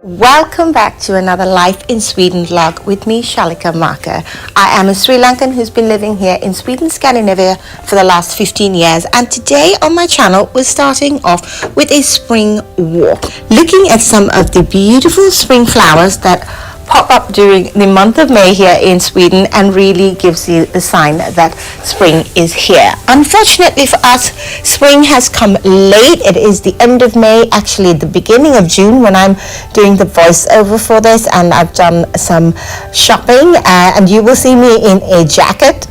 Welcome back to another Life in Sweden vlog with me, Shalika. I am a Sri Lankan who's been living here in Sweden, Scandinavia for the last 15 years, and today on my channel we're starting off with a spring walk, looking at some of the beautiful spring flowers that pop up during the month of May here in Sweden and really gives you the sign that spring is here. Unfortunately for us, spring has come late. It is the end of May, actually the beginning of June when I'm doing the voiceover for this, and I've done some shopping and you will see me in a jacket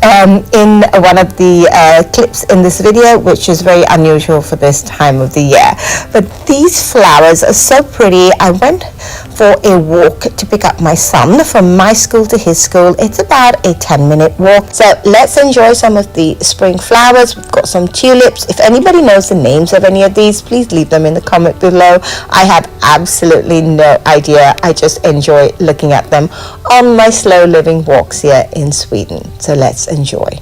in one of the clips in this video, which is very unusual for this time of the year. But these flowers are so pretty. I went for a walk to pick up my son from my school to his school. It's about a 10-minute walk. So let's enjoy some of the spring flowers. We've got some tulips. If anybody knows the names of any of these, please leave them in the comment below. I have absolutely no idea. I just enjoy looking at them on my slow living walks here in Sweden. So let's enjoy.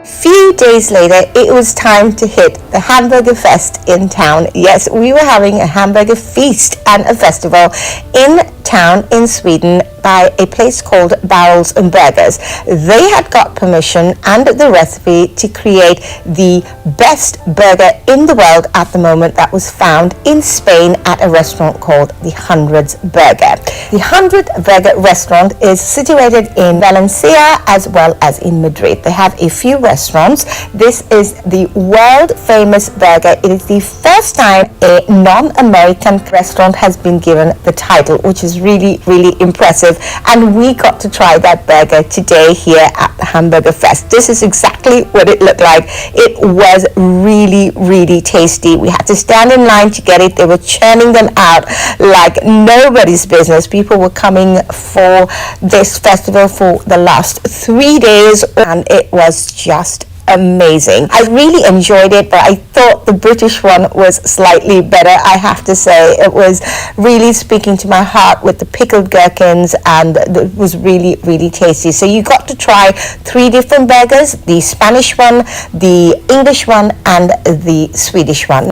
Few days later, it was time to hit the hamburger fest in town. Yes, we were having a hamburger feast and a festival in town in Sweden by a place called Barrels and Burgers. They had got permission and the recipe to create the best burger in the world at the moment that was found in Spain at a restaurant called the Hundreds Burger. The 100 Burger restaurant is situated in Valencia as well as in Madrid. They have a few restaurants. This is the world famous burger. It is the first time a non-American restaurant has been given the title, which is really impressive. And we got to try that burger today here at the Hamburger Fest. This is exactly what it looked like. It was really tasty. We had to stand in line to get it. They were churning them out like nobody's business. People were coming for this festival for the last 3 days, and it was just amazing. I really enjoyed it, but I thought the British one was slightly better, I have to say. It was really speaking to my heart with the pickled gherkins, and it was really tasty. So you got to try 3 different burgers: the Spanish one, the English one, and the Swedish one.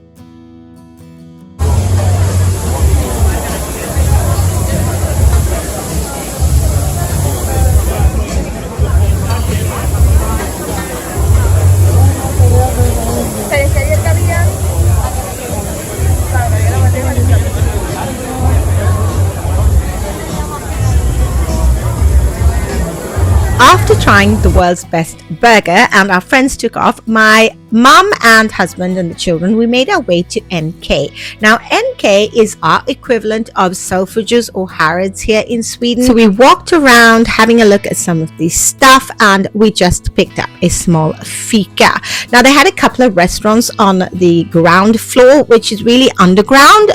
After trying the world's best burger and our friends took off, my mum and husband and the children, we made our way to NK. Now NK is our equivalent of Selfridges or Harrods here in Sweden. So we walked around having a look at some of the stuff, and we just picked up a small fika. Now they had a couple of restaurants on the ground floor, which is really underground.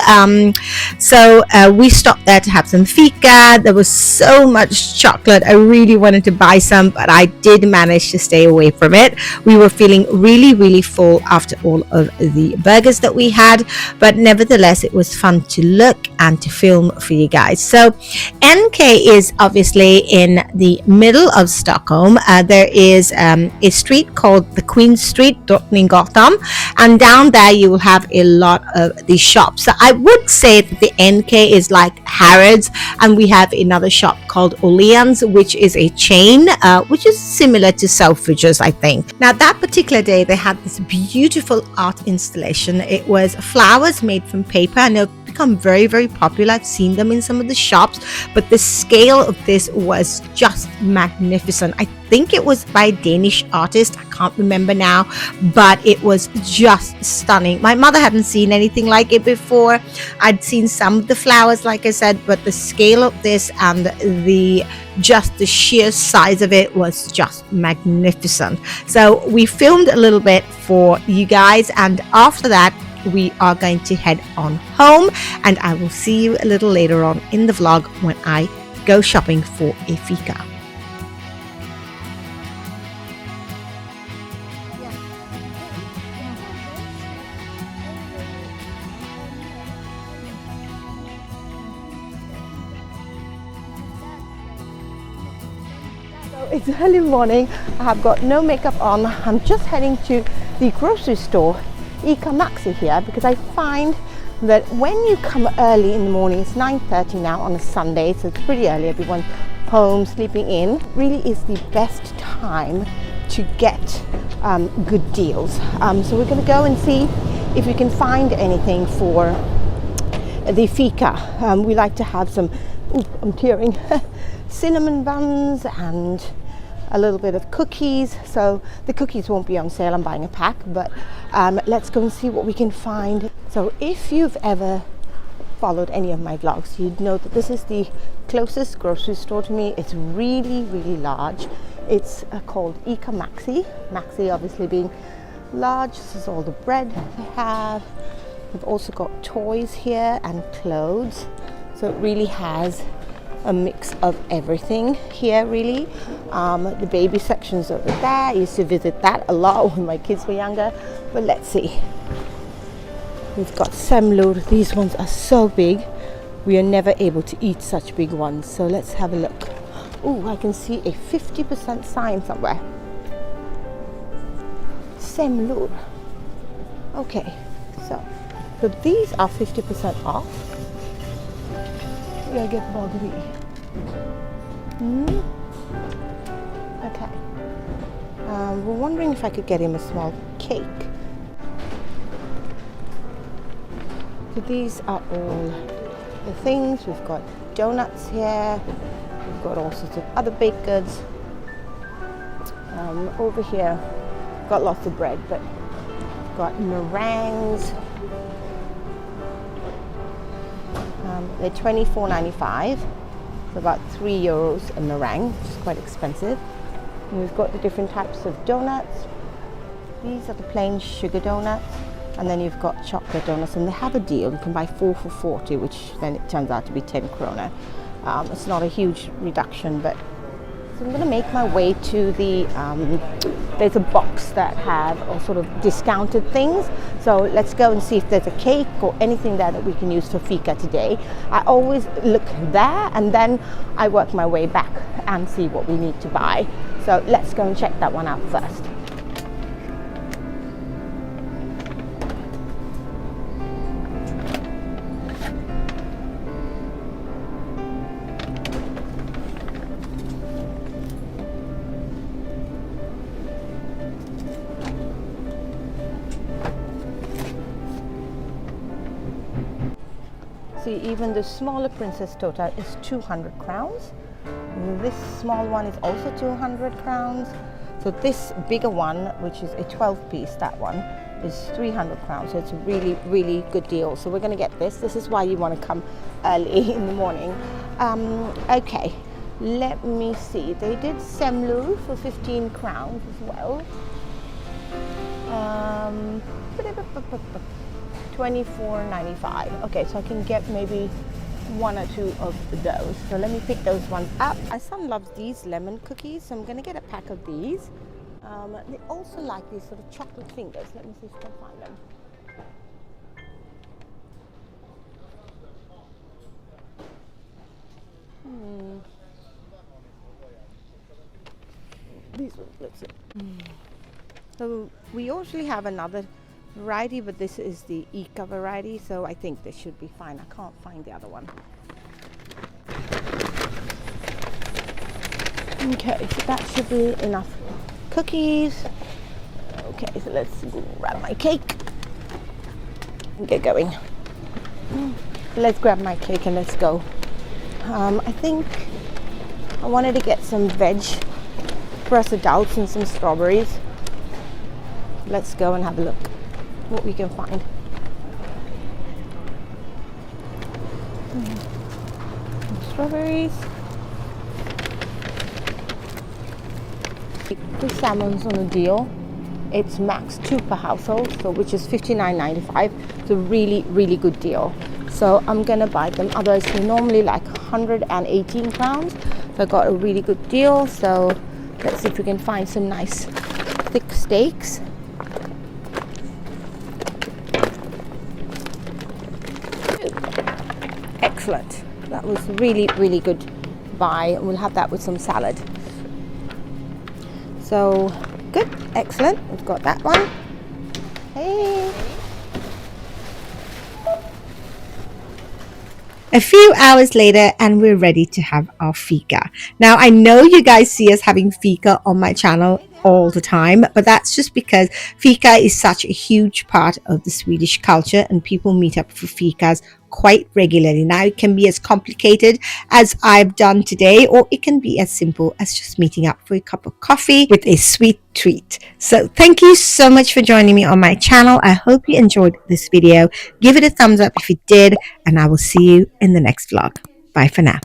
So we stopped there to have some fika. There was so much chocolate. I really wanted to buy some, but I did manage to stay away from it. We were feeling really full after all of the burgers that we had, but nevertheless it was fun to look and to film for you guys. So NK is obviously in the middle of Stockholm. There is a street called the Queen Street, Drottninggatan, and down there you will have a lot of the shops. So I would say that the NK is like Harrods, and we have another shop called Åhléns, which is a chain which is similar to Selfridges, I think. Now that particular day they had this beautiful art installation. It was flowers made from paper, and they've become very popular. I've seen them in some of the shops, but the scale of this was just magnificent. I think it was by a Danish artist. I can't remember now, but it was just stunning. My mother hadn't seen anything like it before. I'd seen some of the flowers, like I said, but the scale of this and the sheer size of it was just magnificent. So we filmed a little bit for you guys, and after that we are going to head on home, and I will see you a little later on in the vlog when I go shopping for a fika. It's early morning. I have got no makeup on. I'm just heading to the grocery store, Ica Maxi here, because I find that when you come early in the morning, it's 9:30 now on a Sunday, so it's pretty early, everyone's home, sleeping in, really is the best time to get good deals. So we're going to go and see if we can find anything for the fika. We like to have some, I'm tearing, cinnamon buns and a little bit of cookies. So the cookies won't be on sale, I'm buying a pack, but let's go and see what we can find. So if you've ever followed any of my vlogs, you'd know that this is the closest grocery store to me. It's really, really large. It's called Ica Maxi. Maxi obviously being large. This is all the bread they have. We've also got toys here and clothes. So it really has a mix of everything here, really. The baby section's over there. I used to visit that a lot when my kids were younger, but let's see. We've got semlor. These ones are so big. We are never able to eat such big ones, so let's have a look. Oh, I can see a 50% sign somewhere. Semlor. Okay, so these are 50% off. I get boggy. Okay. We're wondering if I could get him a small cake. So these are all the things. We've got donuts here. We've got all sorts of other baked goods. Over here, we've got lots of bread, but we've got meringues. They're $24.95, so about €3 a meringue, which is quite expensive. And we've got the different types of donuts. These are the plain sugar donuts, and then you've got chocolate donuts, and they have a deal. You can buy 4 for 40, which then it turns out to be 10 krona. It's not a huge reduction, but so I'm going to make my way to the, there's a box that have all sort of discounted things. So let's go and see if there's a cake or anything there that we can use for fika today. I always look there and then I work my way back and see what we need to buy. So let's go and check that one out first. See, even the smaller princess tota is 200 crowns. This small one is also 200 crowns. So this bigger one, which is a 12 piece, that one is 300 crowns. So it's a really, really good deal. So we're going to get this. This is why you want to come early in the morning. Okay, let me see. They did semlor for 15 crowns as well. 24.95. Okay, so I can get maybe 1 or 2 of those. So let me pick those ones up. My son loves these lemon cookies, so I'm going to get a pack of these. They also like these sort of chocolate fingers. Let me see if I can find them. These ones, let's see. So we usually have another variety, but this is the Ica variety, so I think this should be fine. I can't find the other one. Okay, so that should be enough cookies. Okay, so let's grab my cake and get going. Let's grab my cake and let's go. I think I wanted to get some veg for us adults and some strawberries. Let's go and have a look what we can find. Strawberries. The salmon's on a deal. It's max 2 per household, so which is $59.95. It's a really good deal. So I'm gonna buy them. Otherwise they're normally like 118 crowns. So I got a really good deal. So let's see if we can find some nice thick steaks. Excellent. That was really good buy. We'll have that with some salad. So good, excellent. We've got that one. Hey. A few hours later and we're ready to have our fika. Now I know you guys see us having fika on my channel all the time, but that's just because fika is such a huge part of the Swedish culture and people meet up for fikas quite regularly. Now it can be as complicated as I've done today, or it can be as simple as just meeting up for a cup of coffee with a sweet treat. So thank you so much for joining me on my channel. I hope you enjoyed this video. Give it a thumbs up if you did, and I will see you in the next vlog. Bye for now.